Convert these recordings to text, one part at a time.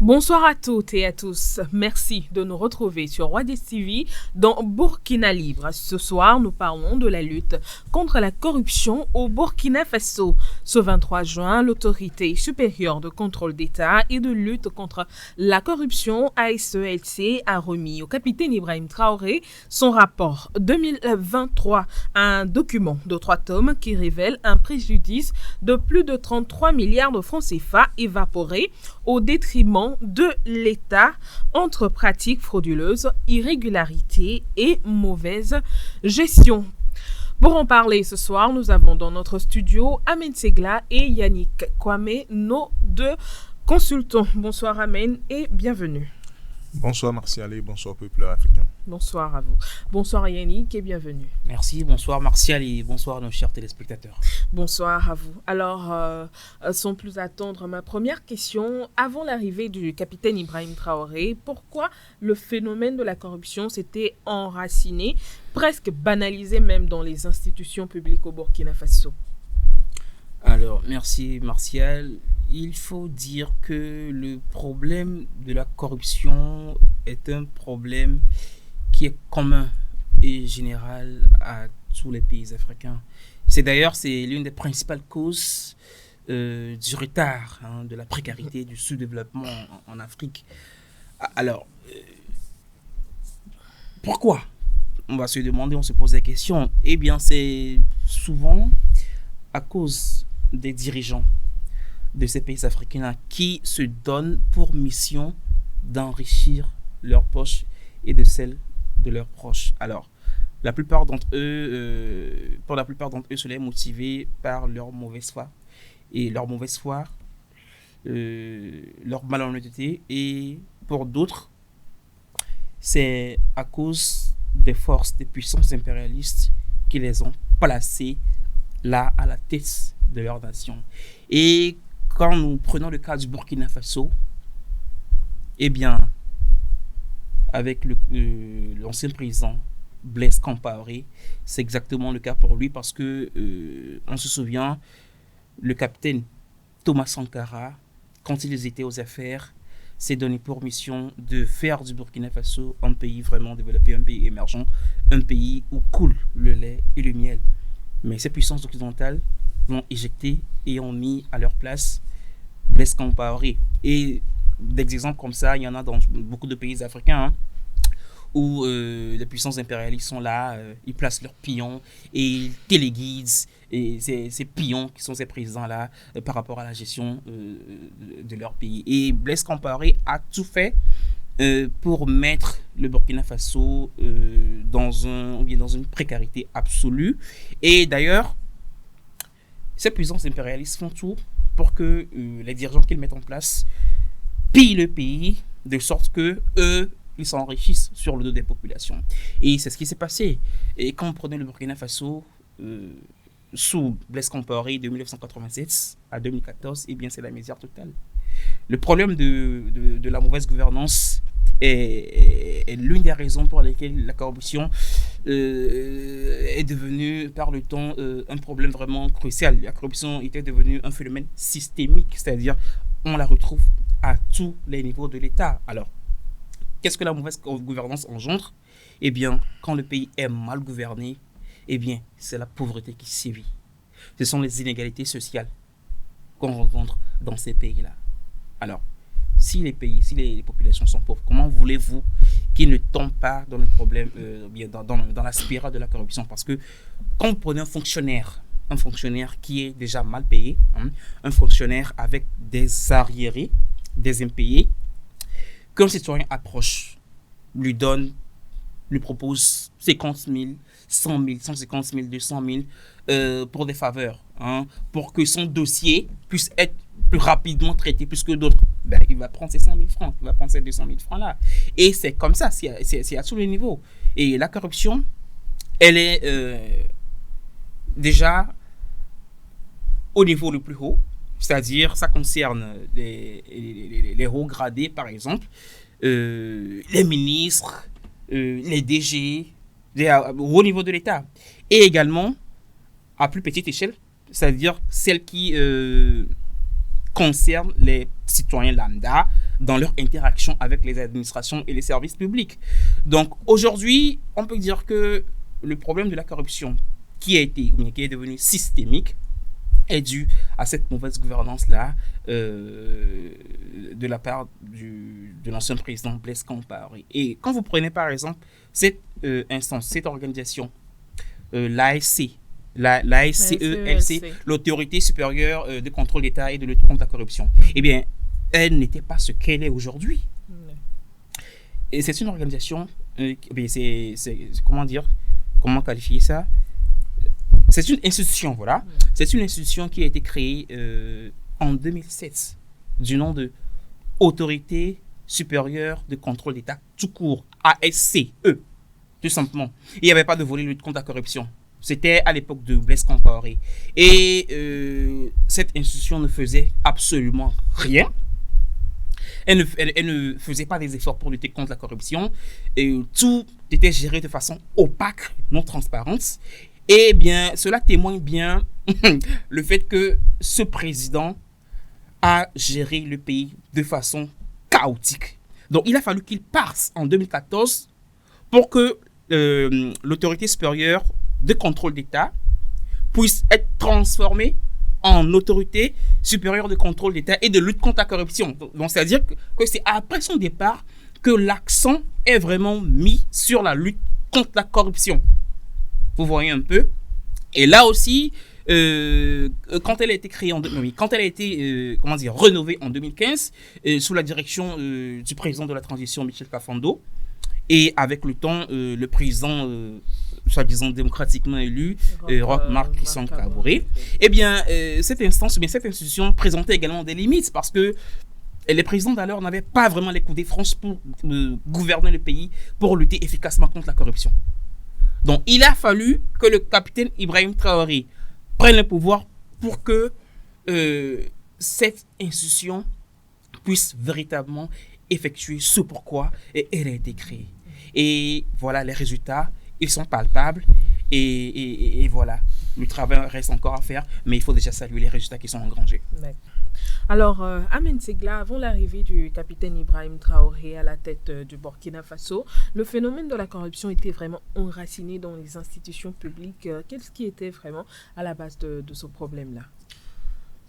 Bonsoir à toutes et à tous. Merci de nous retrouver sur Roi TV dans Burkina Libre. Ce soir, nous parlons de la lutte contre la corruption au Burkina Faso. Ce 23 juin, l'autorité supérieure de contrôle d'État et de lutte contre la corruption ASELC a remis au capitaine Ibrahim Traoré son rapport 2023, un document de 3 tomes qui révèle un préjudice de plus de 33 milliards de francs CFA évaporés au détriment de l'État entre pratiques frauduleuses, irrégularités et mauvaise gestion. Pour en parler ce soir, nous avons dans notre studio Amen Segla et Yannick Kwame, nos deux consultants. Bonsoir Amen et bienvenue. Bonsoir Martial et bonsoir peuple africain. Bonsoir à vous. Bonsoir Yannick et bienvenue. Merci, bonsoir Martial et bonsoir à nos chers téléspectateurs. Bonsoir à vous. Alors, sans plus attendre, ma première question, avant l'arrivée du capitaine Ibrahim Traoré, pourquoi le phénomène de la corruption s'était enraciné, presque banalisé même dans les institutions publiques au Burkina Faso? Alors, merci Martial. Il faut dire que le problème de la corruption est un problème qui est commun et général à tous les pays africains. C'est l'une des principales causes du retard, de la précarité, du sous-développement en Afrique. Alors, pourquoi? On va se demander, on se pose la question. Eh bien, c'est souvent à cause des dirigeants de ces pays africains qui se donnent pour mission d'enrichir leurs poches et de celles de leurs proches. Alors, pour la plupart d'entre eux, cela est motivé par leur mauvaise foi. Et leur mauvaise foi, leur malhonnêteté. Et pour d'autres, c'est à cause des forces, des puissances impérialistes qui les ont placés là à la tête de leur nation. Et quand nous prenons le cas du Burkina Faso, eh bien, avec l'ancien président Blaise Compaoré, c'est exactement le cas pour lui parce que, on se souvient, le capitaine Thomas Sankara, quand ils étaient aux affaires, s'est donné pour mission de faire du Burkina Faso un pays vraiment développé, un pays émergent, un pays où coule le lait et le miel. Mais ces puissances occidentales l'ont éjecté et ont mis à leur place Blaise Compaoré. Et des exemples comme ça, il y en a dans beaucoup de pays africains où les puissances impérialistes sont là, ils placent leurs pions et ils téléguident et ces pions qui sont ces présidents-là par rapport à la gestion de leur pays. Et Blaise Compaoré a tout fait pour mettre le Burkina Faso dans une précarité absolue. Et d'ailleurs, ces puissances impérialistes font tout pour que les dirigeants qu'ils mettent en place pillent le pays de sorte que eux, ils s'enrichissent sur le dos des populations. Et c'est ce qui s'est passé. Et quand on prenait le Burkina Faso sous Blaise Compaoré de 1987 à 2014, eh bien c'est la misère totale. Le problème de la mauvaise gouvernance est l'une des raisons pour lesquelles la corruption est devenue par le temps un problème vraiment crucial. La corruption était devenue un phénomène systémique, c'est-à-dire on la retrouve à tous les niveaux de l'État. Alors, qu'est-ce que la mauvaise gouvernance engendre? Eh bien, quand le pays est mal gouverné, eh bien, c'est la pauvreté qui sévit. Ce sont les inégalités sociales qu'on rencontre dans ces pays-là. Alors, si les populations sont pauvres, comment voulez-vous qu'ils ne tombent pas dans le problème, dans la spirale de la corruption? Parce que quand vous prenez un fonctionnaire qui est déjà mal payé, un fonctionnaire avec des arriérés, des impayés, qu'un citoyen approche, lui propose 50 000, 100 000, 150 000, 200 000 pour des faveurs, pour que son dossier puisse être plus rapidement traité plus que d'autres. Ben, il va prendre ces 100 000 francs, il va prendre ces 200 000 francs là. Et c'est comme ça, c'est à tous les niveaux. Et la corruption, elle est déjà au niveau le plus haut, c'est-à-dire ça concerne les hauts gradés par exemple, les ministres, les DG, au haut niveau de l'État. Et également, à plus petite échelle, c'est-à-dire celles qui concerne les citoyens lambda dans leur interaction avec les administrations et les services publics. Donc aujourd'hui, on peut dire que le problème de la corruption qui est devenu systémique est dû à cette mauvaise gouvernance-là de la part de l'ancien président Blaise Compaoré. Et quand vous prenez par exemple cette instance, cette organisation, l'ASC, l'ASCELC, l'Autorité supérieure de contrôle d'État et de lutte contre la corruption, eh bien, elle n'était pas ce qu'elle est aujourd'hui. Et c'est une organisation, comment qualifier ça? C'est une institution, voilà. C'est une institution qui a été créée en 2007 du nom de Autorité supérieure de contrôle d'État tout court, ASCE, tout simplement. Il n'y avait pas de volet lutte contre la corruption. C'était à l'époque de Blaise Compaoré. Et cette institution ne faisait absolument rien. Elle ne faisait pas des efforts pour lutter contre la corruption. Et tout était géré de façon opaque, non transparente. Et bien, cela témoigne bien le fait que ce président a géré le pays de façon chaotique. Donc, il a fallu qu'il passe en 2014 pour que l'autorité supérieure de contrôle d'État puisse être transformée en autorité supérieure de contrôle d'État et de lutte contre la corruption. Donc, c'est-à-dire que c'est après son départ que l'accent est vraiment mis sur la lutte contre la corruption. Vous voyez un peu. Et là aussi, quand elle a été créée quand elle a été rénovée en 2015 sous la direction du président de la transition Michel Kafando, et avec le temps le président soi-disant démocratiquement élu Roch-Marc Christian Kaboré, eh bien cette institution présentait également des limites parce que les présidents d'alors n'avaient pas vraiment les coups de France pour gouverner le pays, pour lutter efficacement contre la corruption. Donc, il a fallu que le capitaine Ibrahim Traoré prenne le pouvoir pour que cette institution puisse véritablement effectuer ce pourquoi elle a été créée. Et voilà, les résultats, ils sont palpables. Et voilà, le travail reste encore à faire, mais il faut déjà saluer les résultats qui sont engrangés. D'accord. Alors, Ahmed Segla, avant l'arrivée du capitaine Ibrahim Traoré à la tête du Burkina Faso, le phénomène de la corruption était vraiment enraciné dans les institutions publiques. Qu'est-ce qui était vraiment à la base de ce problème-là?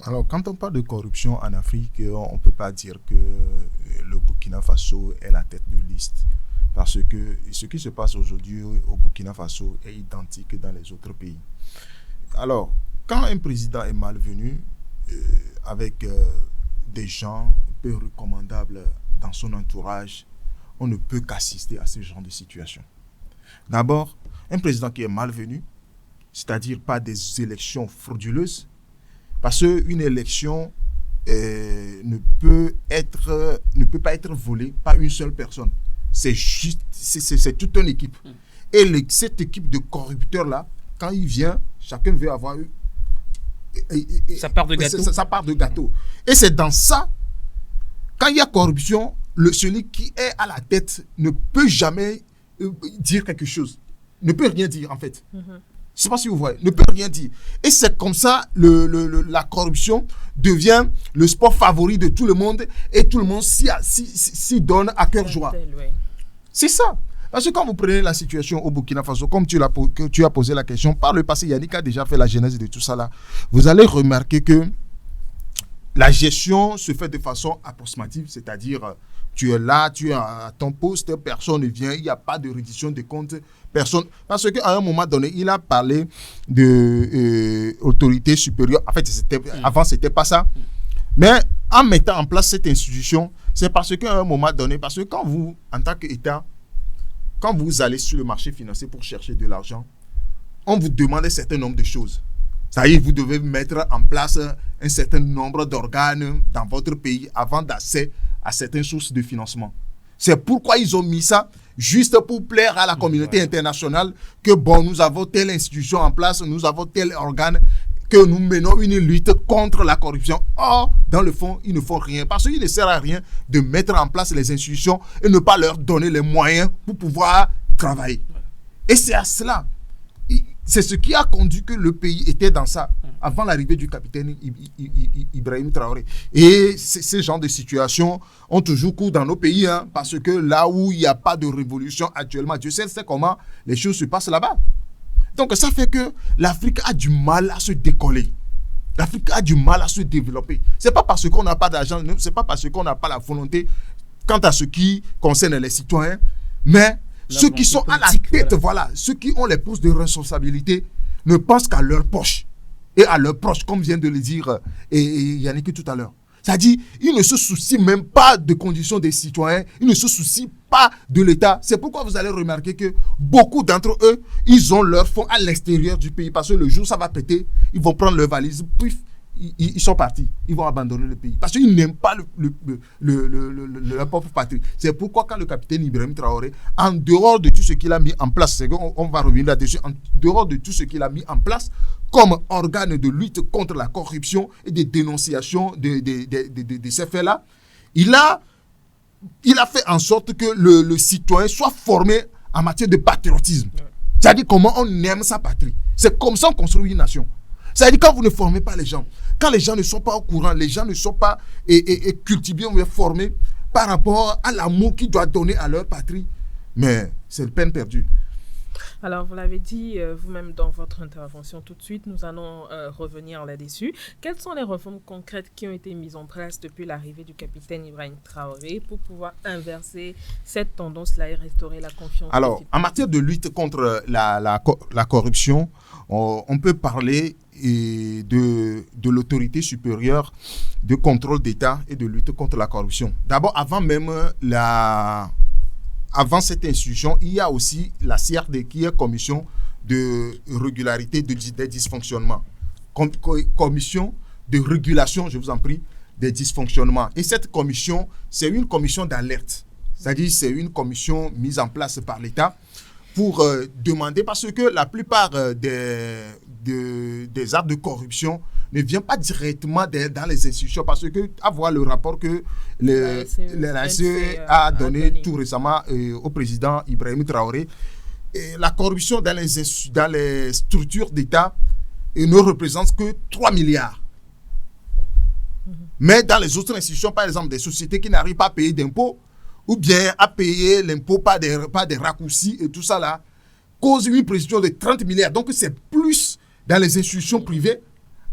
Alors, quand on parle de corruption en Afrique, on ne peut pas dire que le Burkina Faso est la tête de liste. Parce que ce qui se passe aujourd'hui au Burkina Faso est identique dans les autres pays. Alors, quand un président est malvenu, avec des gens peu recommandables dans son entourage, on ne peut qu'assister à ce genre de situation. D'abord, un président qui est malvenu, c'est-à-dire pas des élections frauduleuses, parce qu'une élection ne peut pas être volée par une seule personne. C'est toute une équipe. Et cette équipe de corrupteurs-là, quand il vient, chacun veut avoir sa part de gâteau. Sa part de gâteau. Et c'est dans ça, quand il y a corruption, celui qui est à la tête ne peut jamais dire quelque chose. Ne peut rien dire, en fait. Je ne sais pas si vous voyez. Ne peut rien dire. Et c'est comme ça, la corruption devient le sport favori de tout le monde et tout le monde s'y donne à cœur joie. C'est ça. Parce que quand vous prenez la situation au Burkina Faso, comme tu as posé la question, par le passé, Yannick a déjà fait la genèse de tout ça là, vous allez remarquer que la gestion se fait de façon approximative, c'est-à-dire tu es là, tu es à ton poste, personne ne vient, il n'y a pas de reddition de comptes, personne. Parce qu'à un moment donné, il a parlé de autorité supérieure. En fait, avant, ce n'était pas ça. Mais en mettant en place cette institution, c'est parce qu'à un moment donné, parce que quand vous, en tant qu'État, quand vous allez sur le marché financier pour chercher de l'argent, on vous demande un certain nombre de choses. C'est-à-dire vous devez mettre en place un certain nombre d'organes dans votre pays avant d'accès à certaines sources de financement. C'est pourquoi ils ont mis ça, juste pour plaire à la communauté internationale, que bon, nous avons telle institution en place, nous avons tel organe, que nous menons une lutte contre la corruption. Or, dans le fond, ils ne font rien. Parce qu'il ne sert à rien de mettre en place les institutions et ne pas leur donner les moyens pour pouvoir travailler. Et c'est à cela. C'est ce qui a conduit que le pays était dans ça avant l'arrivée du capitaine Ibrahim Traoré. Et ces genres de situations ont toujours cours dans nos pays, hein, parce que là où il n'y a pas de révolution actuellement, Dieu sait comment les choses se passent là-bas. Donc ça fait que l'Afrique a du mal à se décoller. L'Afrique a du mal à se développer. Ce n'est pas parce qu'on n'a pas d'argent, ce n'est pas parce qu'on n'a pas la volonté quant à ce qui concerne les citoyens, mais ceux qui sont à la tête, voilà, ceux qui ont les postes de responsabilité, ne pensent qu'à leur poche et à leurs proches, comme vient de le dire Yannick tout à l'heure. C'est-à-dire, ils ne se soucient même pas des conditions des citoyens, ils ne se soucient pas de l'État. C'est pourquoi vous allez remarquer que beaucoup d'entre eux, ils ont leur fonds à l'extérieur du pays, parce que le jour où ça va péter, ils vont prendre leur valise, puis ils sont partis, ils vont abandonner le pays parce qu'ils n'aiment pas leur propre patrie. C'est pourquoi quand le capitaine Ibrahim Traoré, en dehors de tout ce qu'il a mis en place, on va revenir là-dessus, en dehors de tout ce qu'il a mis en place comme organe de lutte contre la corruption et de dénonciation de ces faits-là, il a fait en sorte que le citoyen soit formé en matière de patriotisme. C'est-à-dire comment on aime sa patrie. C'est comme ça qu'on construit une nation. C'est-à-dire quand vous ne formez pas les gens, quand les gens ne sont pas au courant, les gens ne sont pas cultivés ou formés par rapport à l'amour qu'ils doivent donner à leur patrie, mais c'est peine perdue. Alors, vous l'avez dit vous-même dans votre intervention tout de suite, nous allons revenir là-dessus. Quelles sont les réformes concrètes qui ont été mises en place depuis l'arrivée du capitaine Ibrahim Traoré pour pouvoir inverser cette tendance-là et restaurer la confiance? Alors, en matière de lutte contre la corruption, on peut parler de l'autorité supérieure de contrôle d'État et de lutte contre la corruption. D'abord, avant cette institution, il y a aussi la CRD qui est commission de régularité des dysfonctionnements. Commission de régulation, je vous en prie, des dysfonctionnements. Et cette commission, c'est une commission d'alerte. C'est-à-dire c'est une commission mise en place par l'État pour demander, parce que la plupart des actes de corruption ne vient pas directement dans les institutions, parce que avoir le rapport que la CE a donné tout récemment au président Ibrahim Traoré, la corruption dans les structures d'État ne représente que 3 milliards. Mais dans les autres institutions, par exemple des sociétés qui n'arrivent pas à payer d'impôts, ou bien à payer l'impôt par des raccourcis et tout ça là, cause une pression de 30 milliards. Donc c'est plus dans les institutions privées,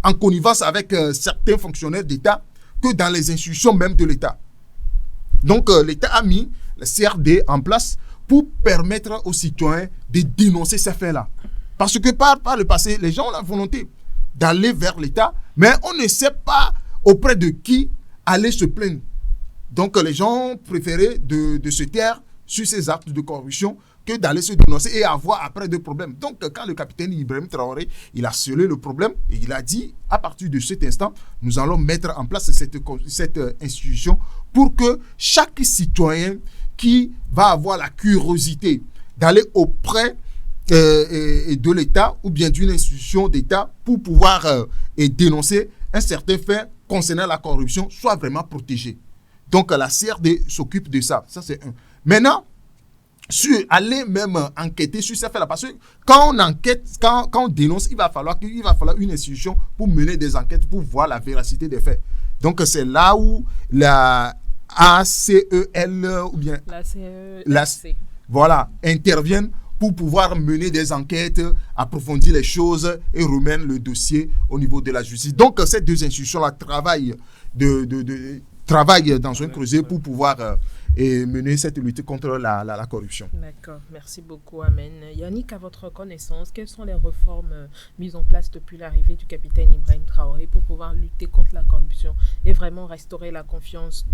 en connivence avec certains fonctionnaires d'État, que dans les institutions même de l'État. Donc l'État a mis le CRD en place pour permettre aux citoyens de dénoncer ces faits-là. Parce que par le passé, les gens ont la volonté d'aller vers l'État, mais on ne sait pas auprès de qui aller se plaindre. Donc les gens préféraient de se taire sur ces actes de corruption que d'aller se dénoncer et avoir après des problèmes. Donc quand le capitaine Ibrahim Traoré, il a scellé le problème et il a dit, à partir de cet instant, nous allons mettre en place cette institution pour que chaque citoyen qui va avoir la curiosité d'aller auprès de l'État ou bien d'une institution d'État pour pouvoir dénoncer un certain fait concernant la corruption soit vraiment protégé. Donc la CRD s'occupe de ça. Ça c'est un. Maintenant, aller même enquêter sur ces faits-là. Parce que quand on enquête, quand on dénonce, il va falloir une institution pour mener des enquêtes, pour voir la véracité des faits. Donc c'est là où la ACEL ou bien la voilà, interviennent pour pouvoir mener des enquêtes, approfondir les choses et remettre le dossier au niveau de la justice. Donc ces deux institutions-là travaillent dans un creuset pour pouvoir mener cette lutte contre la corruption. D'accord, merci beaucoup, Amen. Yannick, à votre connaissance, quelles sont les réformes mises en place depuis l'arrivée du capitaine Ibrahim Traoré pour pouvoir lutter contre la corruption et vraiment restaurer la confiance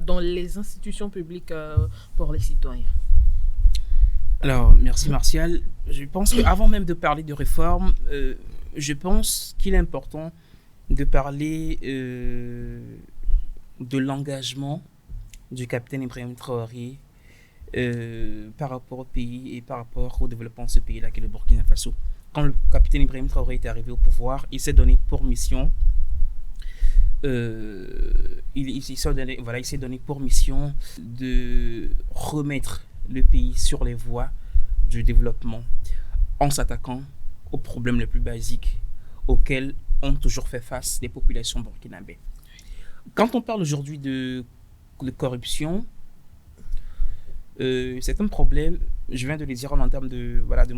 dans les institutions publiques pour les citoyens? Alors, merci Martial. Je pense qu'avant même de parler de réforme, je pense qu'il est important de parler de l'engagement du capitaine Ibrahim Traoré par rapport au pays et par rapport au développement de ce pays-là, qui est le Burkina Faso. Quand le capitaine Ibrahim Traoré est arrivé au pouvoir, il s'est donné pour mission il s'est donné pour mission de remettre le pays sur les voies du développement en s'attaquant aux problèmes les plus basiques auxquels ont toujours fait face les populations burkinabées. Quand on parle aujourd'hui de corruption, c'est un problème, je viens de le dire en termes de, voilà, de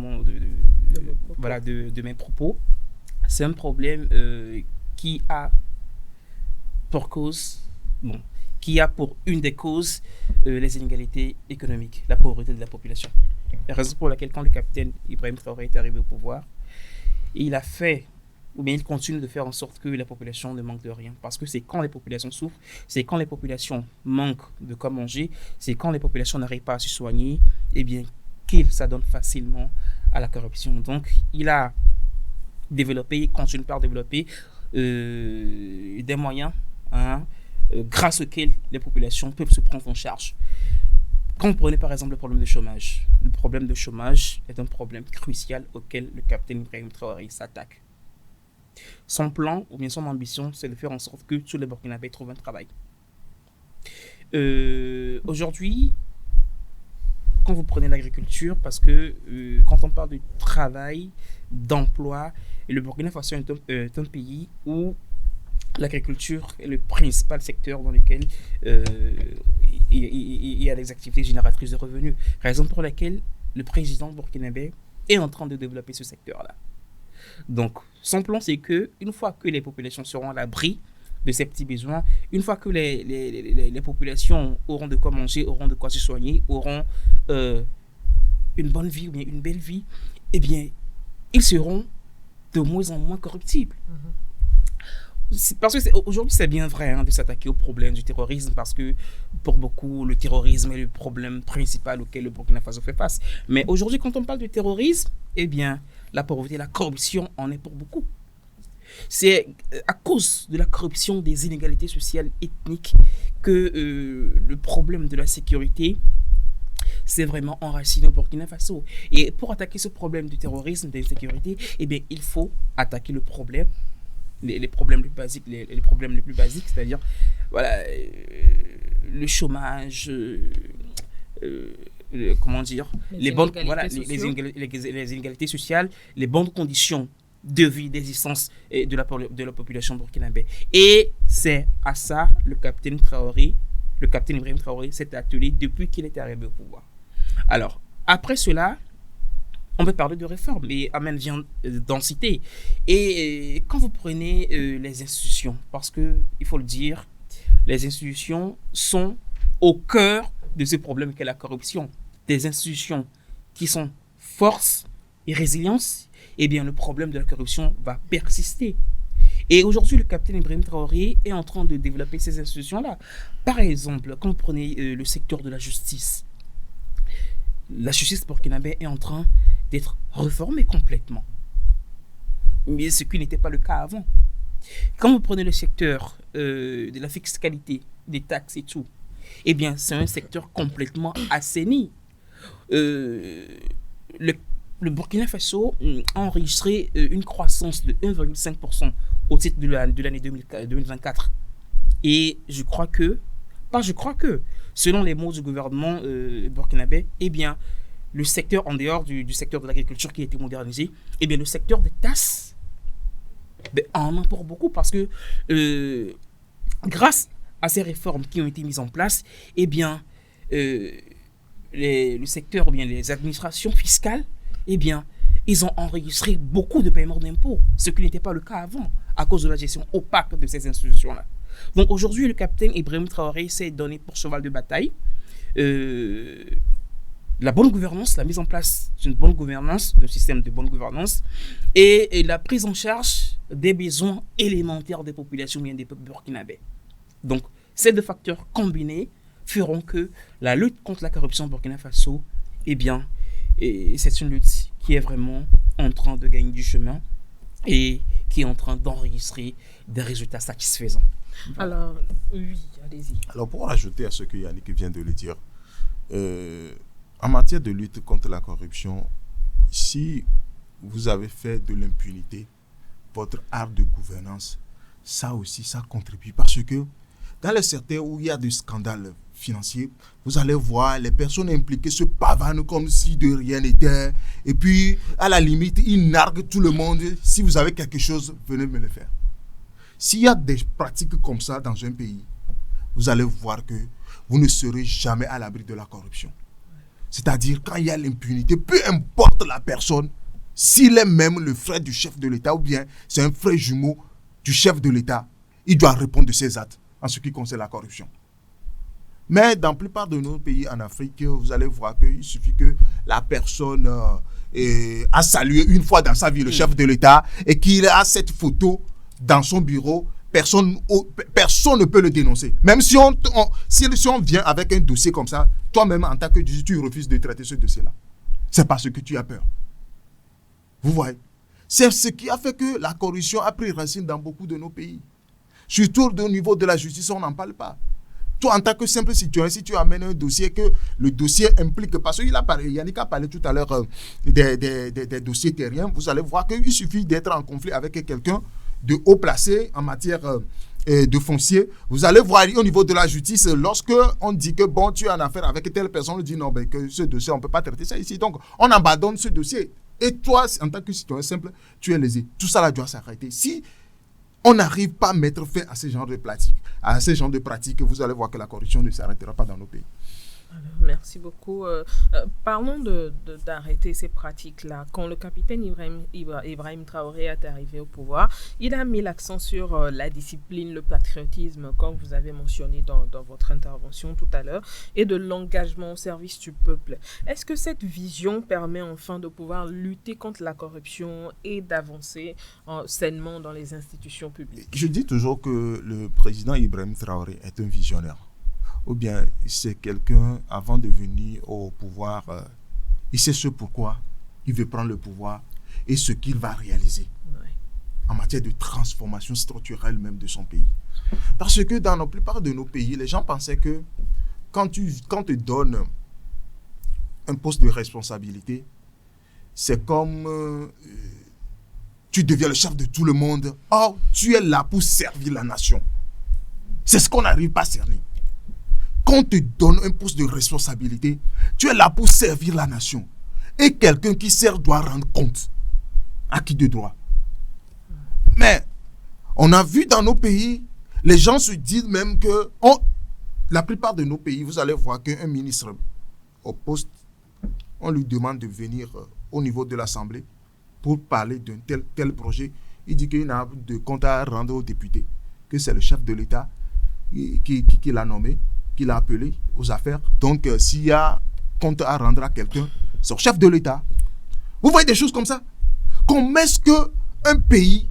mes propos, c'est un problème qui a pour cause, qui a pour une des causes les inégalités économiques, la pauvreté de la population. La raison pour laquelle quand le capitaine Ibrahim Traoré est arrivé au pouvoir, il a fait, ou bien il continue de faire en sorte que la population ne manque de rien. Parce que c'est quand les populations souffrent, c'est quand les populations manquent de quoi manger, c'est quand les populations n'arrivent pas à se soigner, eh bien, qu'il s'adonne facilement à la corruption. Donc, il a développé, il continue par développer des moyens, grâce auxquels les populations peuvent se prendre en charge. Quand vous prenez par exemple le problème de chômage est un problème crucial auquel le capitaine Ibrahim Traoré s'attaque. Son plan ou bien son ambition, c'est de faire en sorte que tous les Burkinabés trouvent un travail. Aujourd'hui, quand vous prenez l'agriculture, parce que quand on parle de travail, d'emploi, le Burkina Faso est un pays où l'agriculture est le principal secteur dans lequel il y a des activités génératrices de revenus. Raison pour laquelle le président burkinabé est en train de développer ce secteur-là. Donc, son plan, c'est que une fois que les populations seront à l'abri de ces petits besoins, une fois que les populations auront de quoi manger, auront de quoi se soigner, auront une bonne vie ou bien une belle vie, eh bien, ils seront de moins en moins corruptibles. Parce que aujourd'hui, c'est bien vrai de s'attaquer au problème du terrorisme, parce que pour beaucoup, le terrorisme est le problème principal auquel le Burkina Faso fait face. Mais aujourd'hui, quand on parle de terrorisme, eh bien, la pauvreté, la corruption en est pour beaucoup. C'est à cause de la corruption, des inégalités sociales, ethniques, que le problème de la sécurité s'est vraiment enraciné au Burkina Faso. Et pour attaquer ce problème du terrorisme, de l'insécurité, eh bien, il faut attaquer le problème. Les problèmes les problèmes les plus basiques, c'est-à-dire voilà, le chômage, comment dire, les inégalités sociales, les bonnes conditions de vie, d'existence de la population burkinabé. Et c'est à ça le capitaine Ibrahim Traoré s'est attelé depuis qu'il est arrivé au pouvoir. Alors, après cela, on peut parler de réforme, et Amen vient d'en citer. Et quand vous prenez les institutions, parce que il faut le dire, les institutions sont au cœur de ce problème qu'est la corruption. Des institutions qui sont force et résilience, eh bien le problème de la corruption va persister. Et aujourd'hui, le capitaine Ibrahim Traoré est en train de développer ces institutions-là. Par exemple, quand vous prenez le secteur de la justice burkinabé est en train d'être réformée complètement. Mais ce qui n'était pas le cas avant. Quand vous prenez le secteur de la fiscalité, des taxes et tout, eh bien, c'est un secteur complètement assaini. Le Burkina Faso a enregistré une croissance de 1,5% au titre de l'année 2024. Et selon les mots du gouvernement burkinabé, eh bien, le secteur, en dehors du secteur de l'agriculture qui a été modernisé, eh bien, le secteur des tasses en apporte beaucoup, parce que grâce à ces réformes qui ont été mises en place, eh bien, le secteur, ou bien les administrations fiscales, eh bien, ils ont enregistré beaucoup de paiements d'impôts, ce qui n'était pas le cas avant, à cause de la gestion opaque de ces institutions-là. Donc aujourd'hui, le capitaine Ibrahim Traoré s'est donné pour cheval de bataille la bonne gouvernance, la mise en place d'une bonne gouvernance, d'un système de bonne gouvernance, et la prise en charge des besoins élémentaires des populations, bien des peuples burkinabés. Donc, ces deux facteurs combinés feront que la lutte contre la corruption au Burkina Faso, eh bien, c'est une lutte qui est vraiment en train de gagner du chemin et qui est en train d'enregistrer des résultats satisfaisants. Alors, oui, allez-y. Alors, pour ajouter à ce que Yannick vient de le dire, en matière de lutte contre la corruption, si vous avez fait de l'impunité votre art de gouvernance, ça aussi, ça contribue. Parce que dans les secteurs où il y a des scandales financiers, vous allez voir les personnes impliquées se pavanent comme si de rien n'était. Et puis, à la limite, ils narguent tout le monde. Si vous avez quelque chose, venez me le faire. S'il y a des pratiques comme ça dans un pays, vous allez voir que vous ne serez jamais à l'abri de la corruption. C'est-à-dire, quand il y a l'impunité, peu importe la personne, s'il est même le frère du chef de l'État ou bien c'est un frère jumeau du chef de l'État, il doit répondre de ses actes en ce qui concerne la corruption. Mais dans la plupart de nos pays en Afrique, vous allez voir qu'il suffit que la personne a salué une fois dans sa vie le chef de l'État et qu'il a cette photo dans son bureau, personne ne peut le dénoncer. Même si on vient avec un dossier comme ça, toi-même en tant que juge, tu refuses de traiter ce dossier-là. C'est parce que tu as peur. Vous voyez? C'est ce qui a fait que la corruption a pris racine dans beaucoup de nos pays. Surtout au niveau de la justice, on n'en parle pas. Toi, en tant que simple citoyen, si tu amènes un dossier que le dossier implique, parce qu'il a parlé, Yannick a parlé tout à l'heure des dossiers terriens, vous allez voir qu'il suffit d'être en conflit avec quelqu'un de haut placé en matière de foncier. Vous allez voir au niveau de la justice, lorsque on dit que bon, tu es en affaire avec telle personne, on dit non, ben, que ce dossier, on ne peut pas traiter ça ici. Donc, on abandonne ce dossier. Et toi, en tant que citoyen simple, tu es lésé. Tout ça là doit s'arrêter. Si on n'arrive pas à mettre fin à ce genre de pratiques, vous allez voir que la corruption ne s'arrêtera pas dans nos pays. Merci beaucoup. Parlons d'arrêter ces pratiques-là. Quand le capitaine Ibrahim Traoré est arrivé au pouvoir, il a mis l'accent sur la discipline, le patriotisme, comme vous avez mentionné dans votre intervention tout à l'heure, et de l'engagement au service du peuple. Est-ce que cette vision permet enfin de pouvoir lutter contre la corruption et d'avancer sainement dans les institutions publiques? Je dis toujours que le président Ibrahim Traoré est un visionnaire. Ou bien c'est quelqu'un, avant de venir au pouvoir, il sait ce pourquoi il veut prendre le pouvoir et ce qu'il va réaliser en matière de transformation structurelle même de son pays. Parce que dans la plupart de nos pays, les gens pensaient que quand te donne un poste de responsabilité, c'est comme tu deviens le chef de tout le monde. Or, tu es là pour servir la nation. C'est ce qu'on n'arrive pas à cerner. Quand on te donne un poste de responsabilité, tu es là pour servir la nation. Et quelqu'un qui sert doit rendre compte. À qui de droit? Mais on a vu dans nos pays, les gens se disent même que... la plupart de nos pays, vous allez voir qu'un ministre au poste, on lui demande de venir au niveau de l'Assemblée pour parler d'un tel projet. Il dit qu'il n'a de compte à rendre aux députés, que c'est le chef de l'État qui l'a nommé, qui l'a appelé aux affaires. Donc, s'il y a compte à rendre à quelqu'un, c'est au chef de l'État. Vous voyez des choses comme ça? Comment est-ce qu'un pays,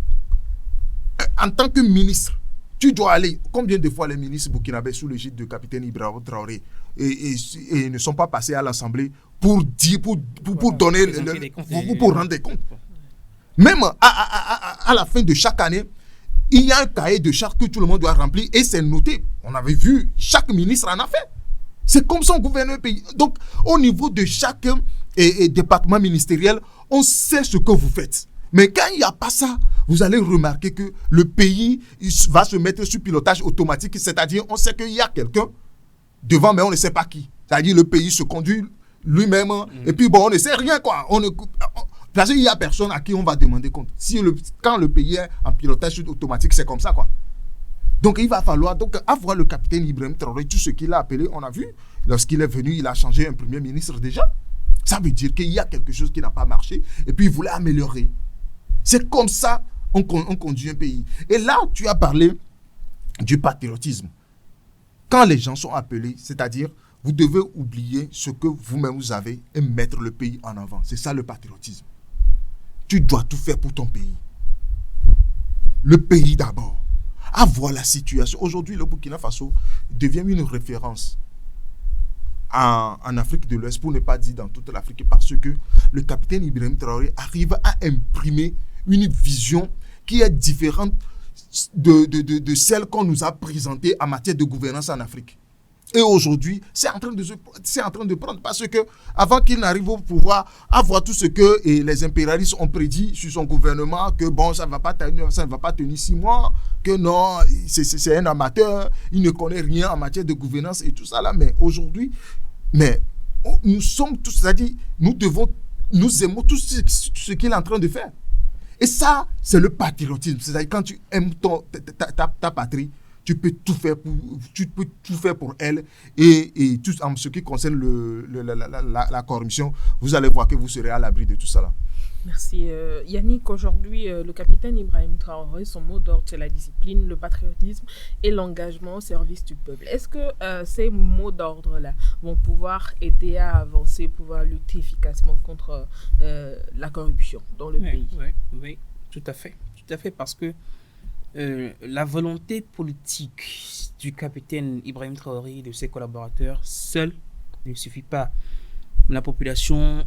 en tant que ministre, tu dois aller... Combien de fois les ministres burkinabés sous l'égide du capitaine Ibrahim Traoré et ne sont pas passés à l'Assemblée pour dire, pour donner... pour rendre des comptes. Même à la fin de chaque année, il y a un cahier de charges que tout le monde doit remplir et c'est noté. On avait vu, chaque ministre en a fait. C'est comme ça qu'on gouverne un pays. Donc, au niveau de chaque département ministériel, on sait ce que vous faites. Mais quand il n'y a pas ça, vous allez remarquer que le pays va se mettre sous pilotage automatique. C'est-à-dire, on sait qu'il y a quelqu'un devant, mais on ne sait pas qui. C'est-à-dire, le pays se conduit lui-même. Et puis, bon, on ne sait rien, quoi. Parce qu'il n'y a personne à qui on va demander compte. Quand le pays est en pilotage automatique, c'est comme ça, quoi. Donc, il va falloir avoir le capitaine Ibrahim Traoré, tout ce qu'il a appelé, on a vu, lorsqu'il est venu, il a changé un premier ministre déjà. Ça veut dire qu'il y a quelque chose qui n'a pas marché et puis il voulait améliorer. C'est comme ça on conduit un pays. Et là, tu as parlé du patriotisme. Quand les gens sont appelés, c'est-à-dire, vous devez oublier ce que vous-même vous avez et mettre le pays en avant. C'est ça le patriotisme. Tu dois tout faire pour ton pays. Le pays d'abord. Avoir la situation. Aujourd'hui, le Burkina Faso devient une référence en Afrique de l'Ouest, pour ne pas dire dans toute l'Afrique, parce que le capitaine Ibrahim Traoré arrive à imprimer une vision qui est différente de celle qu'on nous a présentée en matière de gouvernance en Afrique. Et aujourd'hui, c'est en train de prendre parce que avant qu'il n'arrive au pouvoir, à voir tout ce que les impérialistes ont prédit sur son gouvernement, que bon, ça ne va pas tenir 6 mois, que non, c'est un amateur, il ne connaît rien en matière de gouvernance et tout ça là. Mais aujourd'hui, nous sommes tous, c'est-à-dire, nous aimons tout ce qu'il est en train de faire. Et ça, c'est le patriotisme. C'est-à-dire, quand tu aimes ta patrie, tu peux tout faire pour elle. Et tout en ce qui concerne la corruption, vous allez voir que vous serez à l'abri de tout ça là. Merci. Yannick, aujourd'hui, le capitaine Ibrahim Traoré, son mot d'ordre, c'est la discipline, le patriotisme et l'engagement au service du peuple. Est-ce que ces mots d'ordre-là vont pouvoir aider à avancer, pouvoir lutter efficacement contre la corruption dans le pays? Oui, tout à fait. Tout à fait, parce que la volonté politique du capitaine Ibrahim Traoré et de ses collaborateurs seule ne suffit pas. La population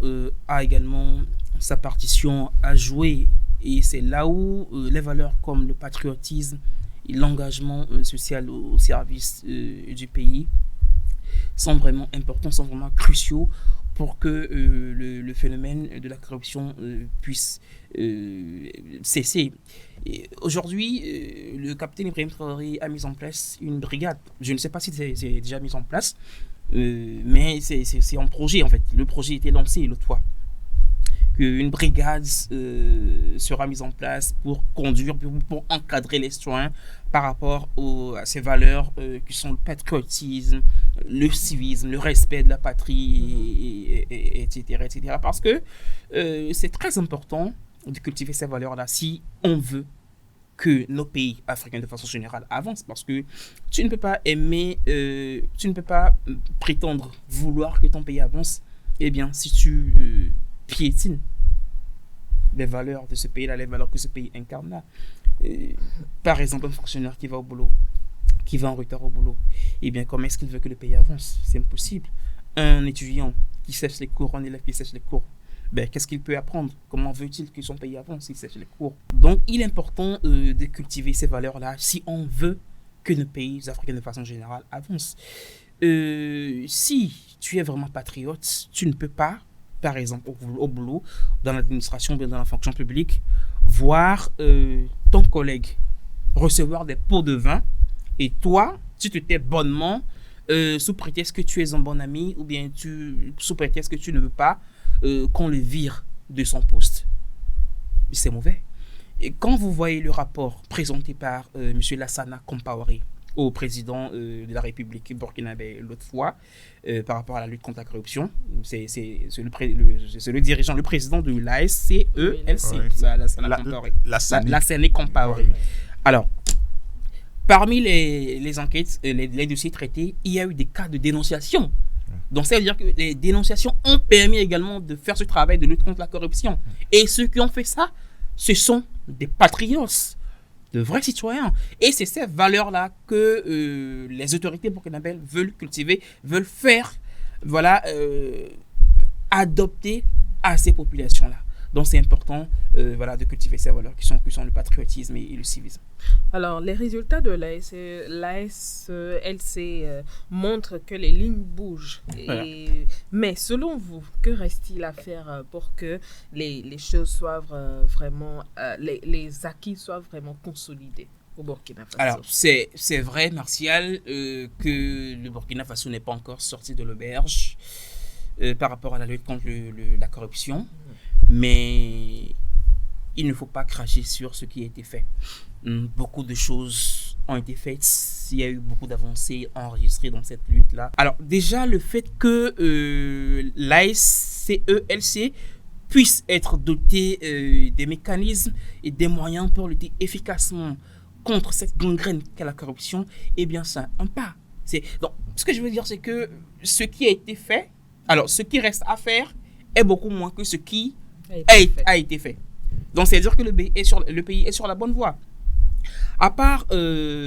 a également sa partition à jouer, et c'est là où les valeurs comme le patriotisme et l'engagement social au service du pays sont vraiment importants, sont vraiment cruciaux pour que le phénomène de la corruption puisse cesser. Aujourd'hui, le capitaine Ibrahim Traoré a mis en place une brigade. Je ne sais pas si c'est déjà mis en place, mais c'est en projet en fait. Le projet était lancé l'autre fois. Qu'une brigade sera mise en place pour conduire, pour encadrer les citoyens par rapport à ces valeurs qui sont le patriotisme, le civisme, le respect de la patrie, etc., etc. Parce que c'est très important de cultiver ces valeurs-là si on veut que nos pays africains de façon générale avancent, parce que tu ne peux pas tu ne peux pas prétendre vouloir que ton pays avance, eh bien, si tu piétines les valeurs de ce pays-là, les valeurs que ce pays incarne là. Par exemple, un fonctionnaire qui va au boulot, qui va en retard au boulot, eh bien, comment est-ce qu'il veut que le pays avance? C'est impossible. Un étudiant qui sèche les cours, un élève qui sèche les cours, ben, qu'est-ce qu'il peut apprendre? Comment veut-il que son pays avance s'il sèche les cours? Donc, il est important de cultiver ces valeurs-là si on veut que nos pays africains de façon générale avancent. Si tu es vraiment patriote, tu ne peux pas, par exemple, au boulot, dans l'administration, bien dans la fonction publique, voir ton collègue recevoir des pots de vin et toi, tu te tais bonnement sous prétexte que tu es un bon ami, ou bien sous prétexte que tu ne veux pas qu'on le vire de son poste. C'est mauvais. Et quand vous voyez le rapport présenté par M. Lassana Compaoré au président de la République burkinabé l'autre fois par rapport à la lutte contre la corruption, c'est le dirigeant, le président de l'ASCELC, Lassana Compaoré. Alors, parmi les enquêtes, les dossiers traités, il y a eu des cas de dénonciation. Donc, ça veut dire que les dénonciations ont permis également de faire ce travail de lutte contre la corruption. Et ceux qui ont fait ça, ce sont des patriotes, de vrais citoyens. Et c'est ces valeurs-là que les autorités burkinabèles veulent cultiver, veulent faire, adopter à ces populations-là. Donc, c'est important de cultiver ces valeurs qui sont le patriotisme et le civisme. Alors, les résultats de l'ASLC montrent que les lignes bougent. Mais selon vous, que reste-t-il à faire pour que les choses soient vraiment, les acquis soient vraiment consolidés au Burkina Faso? Alors, c'est vrai, Martial, que le Burkina Faso n'est pas encore sorti de l'auberge par rapport à la lutte contre la corruption. Mais il ne faut pas cracher sur ce qui a été fait. Beaucoup de choses ont été faites. Il y a eu beaucoup d'avancées enregistrées dans cette lutte-là. Alors déjà, le fait que l'ASCELC puisse être doté des mécanismes et des moyens pour lutter efficacement contre cette gangrène qu'est la corruption, eh bien, c'est un pas. Donc, ce que je veux dire, c'est que ce qui a été fait, alors ce qui reste à faire est beaucoup moins que ce qui a été fait. Donc, c'est-à-dire que le pays est sur la bonne voie. À part ce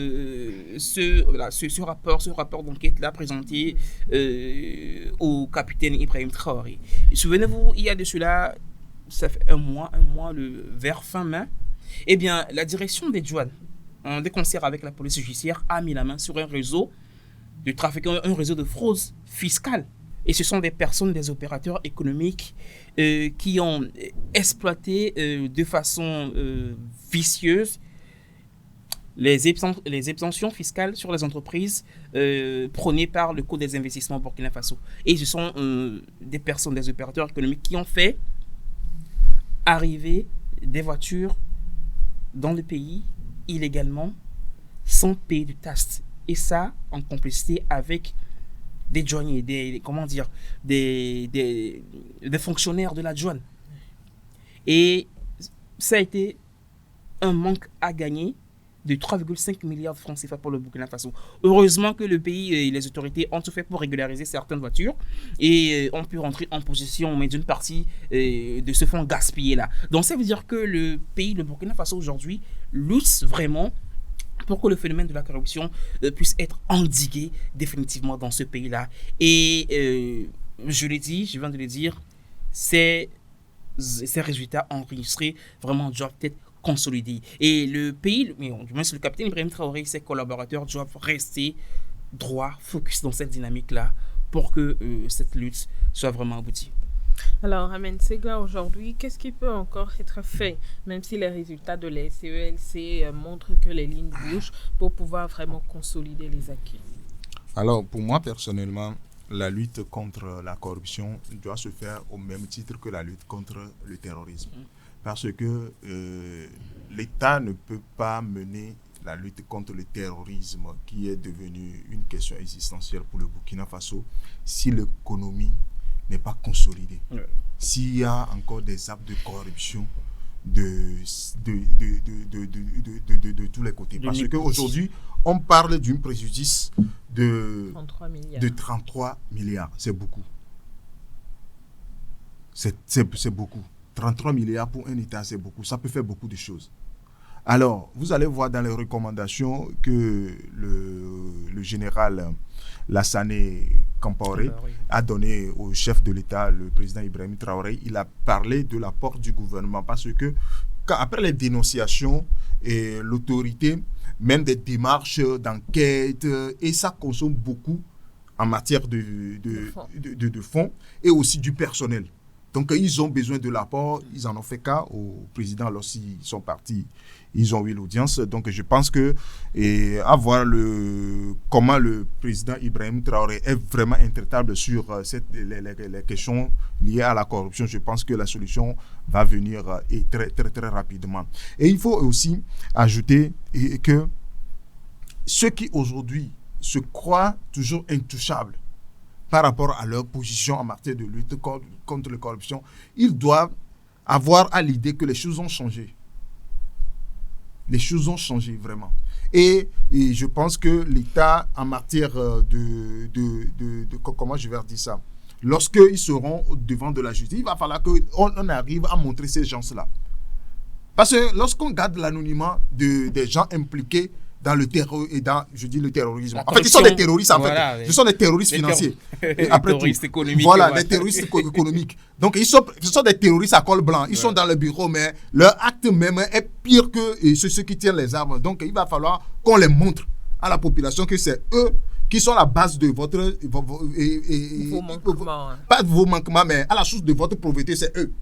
rapport d'enquête-là présenté au capitaine Ibrahim Traoré. Souvenez-vous, il y a de cela, ça fait un mois, vers fin mai, eh bien, la direction des douanes, en concert avec la police judiciaire, a mis la main sur un réseau de trafiquants, un réseau de fraude fiscale. Et ce sont des personnes, des opérateurs économiques qui ont exploité de façon vicieuse les exemptions fiscales sur les entreprises prônées par le Code des investissements au Burkina Faso. Et ce sont des personnes, des opérateurs économiques qui ont fait arriver des voitures dans le pays illégalement sans payer de taxes. Et ça, en complicité avec des douaniers, des fonctionnaires de la douane. Et ça a été un manque à gagner de 3,5 milliards de francs CFA pour le Burkina Faso. Heureusement que le pays et les autorités ont tout fait pour régulariser certaines voitures et ont pu rentrer en possession d'une partie de ce fonds gaspillé là. Donc ça veut dire que le pays, le Burkina Faso aujourd'hui, lutte vraiment pour que le phénomène de la corruption puisse être endigué définitivement dans ce pays-là. Et je l'ai dit, je viens de le dire, ces résultats enregistrés vraiment doivent être consolidés. Et le pays, du moins le capitaine Ibrahim Traoré et ses collaborateurs doivent rester droit, focus dans cette dynamique-là pour que cette lutte soit vraiment aboutie. Alors, Amen Segla, aujourd'hui, qu'est-ce qui peut encore être fait, même si les résultats de la CELC montrent que les lignes bougent, pour pouvoir vraiment consolider les acquis? Alors, pour moi, personnellement, la lutte contre la corruption doit se faire au même titre que la lutte contre le terrorisme. Parce que l'État ne peut pas mener la lutte contre le terrorisme, qui est devenu une question existentielle pour le Burkina Faso, si l'économie n'est pas consolidée. S'il y a encore des actes de corruption de tous les côtés. Parce qu'aujourd'hui, on parle d'un préjudice de 33 milliards. C'est beaucoup. C'est beaucoup. 33 milliards pour un État, c'est beaucoup. Ça peut faire beaucoup de choses. Alors, vous allez voir dans les recommandations que le général Lassane Compaoré a donné au chef de l'État, le président Ibrahim Traoré. Il a parlé de l'apport du gouvernement parce que après les dénonciations, et l'autorité mène des démarches d'enquête et ça consomme beaucoup en matière de fonds et aussi du personnel. Donc, ils ont besoin de l'apport. Ils en ont fait cas au président lorsqu'ils sont partis. Ils ont eu l'audience. Donc, je pense que voir comment le président Ibrahim Traoré est vraiment intraitable sur les questions liées à la corruption, je pense que la solution va venir très, très, très rapidement. Et il faut aussi ajouter que ceux qui aujourd'hui se croient toujours intouchables par rapport à leur position en matière de lutte contre la corruption, ils doivent avoir à l'idée que les choses ont changé. Les choses ont changé vraiment. Et je pense que l'État, en matière comment je vais dire ça, lorsqu'ils seront devant de la justice, il va falloir qu'on arrive à montrer ces gens-là. Parce que lorsqu'on garde l'anonymat des gens impliqués dans le terrorisme et le terrorisme. En fait, ils sont des terroristes, Ils sont des terroristes financiers. Terroristes économiques. Voilà, des terroristes économiques. Donc, ce sont des terroristes à col blanc. Ils sont dans le bureau, mais leur acte même est pire que ceux qui tiennent les armes. Donc, il va falloir qu'on les montre à la population que c'est eux qui sont la base de votre... vos manquements. Pas de vos manquements, mais à la source de votre pauvreté, c'est eux.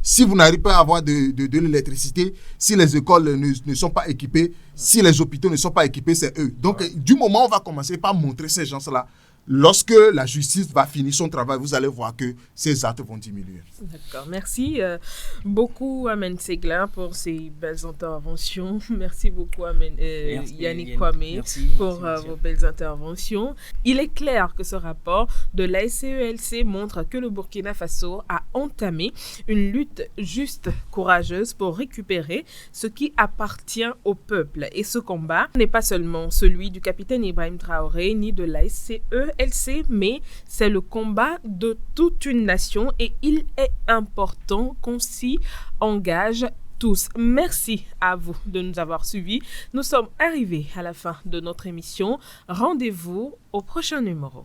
Si vous n'arrivez pas à avoir de l'électricité, si les écoles ne sont pas équipées, si les hôpitaux ne sont pas équipés, c'est eux. Donc, du moment où on va commencer par montrer ces gens-là, lorsque la justice va finir son travail, vous allez voir que ces actes vont diminuer. D'accord. Merci beaucoup, Amen Segla, pour ces belles interventions. Merci beaucoup, Yannick Kwame, pour vos belles interventions. Il est clair que ce rapport de la CELC montre que le Burkina Faso a entamé une lutte juste, courageuse pour récupérer ce qui appartient au peuple. Et ce combat n'est pas seulement celui du capitaine Ibrahim Traoré ni de la CELC, mais c'est le combat de toute une nation et il est important qu'on s'y engage tous. Merci à vous de nous avoir suivis. Nous sommes arrivés à la fin de notre émission. Rendez-vous au prochain numéro.